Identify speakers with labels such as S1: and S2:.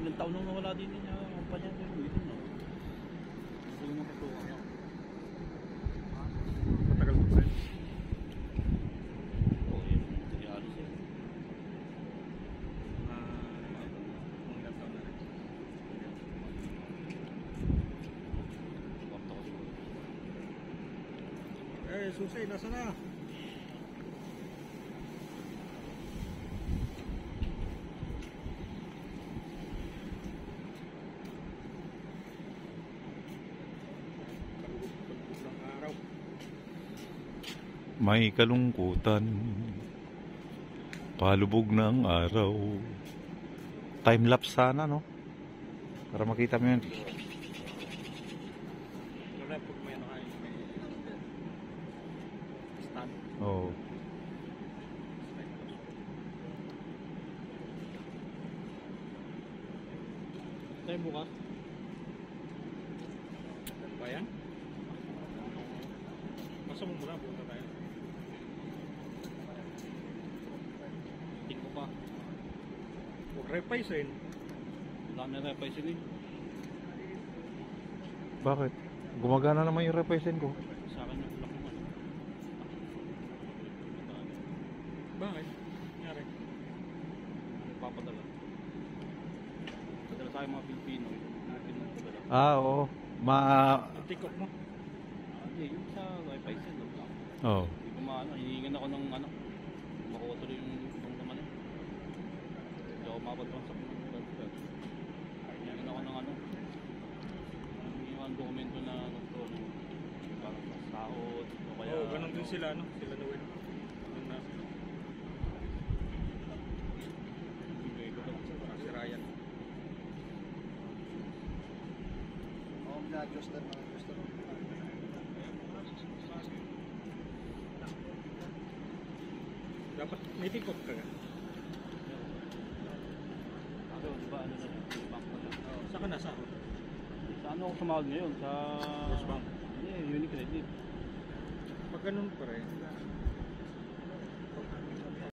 S1: ilang taon nang nawala din niya ang kumpanya ko yung ito, no? Gusto yung matutuwa niya.
S2: Matagal mo pa rin.
S1: Oo, yun. Hindi alis eh.
S2: Mga ilang taon na rin.
S1: Kumapta ko siguro.
S2: Susi, nasa na?
S3: May kalungkutan, palubog ng araw. Time-lapse sana, no? Para makita mo yun.
S2: Wala pag may ano kayo, may stand.
S3: Oo.
S1: Tayo bukas.
S2: Ba yan? Masa mo muna, buka tayo.
S1: Tingin ko pa.
S2: Huwag repaisin.
S1: Wala na repaisin eh.
S3: Bakit? Gumagana naman yung repaisin ko.
S1: Sa akin yung lock naman.
S2: Bakit? Nangyari?
S1: Papadala. Padala tayo mga Pilipino. Pilipino padala.
S3: Ah, oo.
S2: Tikok mo?
S1: Hindi, yung sa repaisin.
S3: Oo.
S1: Hindi ko maano. Hinihingan ako ng ano. Makuha tuloy yung naman eh. Hindi ako mapadala sa hinihingan ako ng ano. Yung dokumento na nagto parang sa sahod o kaya
S2: Oo, ganun din sila, no? Sila na win. Ganun na.
S1: bibigay ko lang.
S2: Parang si Ryan.
S4: Oo, na-adjuster na.
S2: Dapat may tikok ka.
S1: Kasi di ba ano na yun, bank na lang.
S2: Saan ka nasa?
S1: Sa ano ako sumahod ngayon? Sa
S2: First bank.
S1: Unicredit.
S2: Pag ganun pa rin,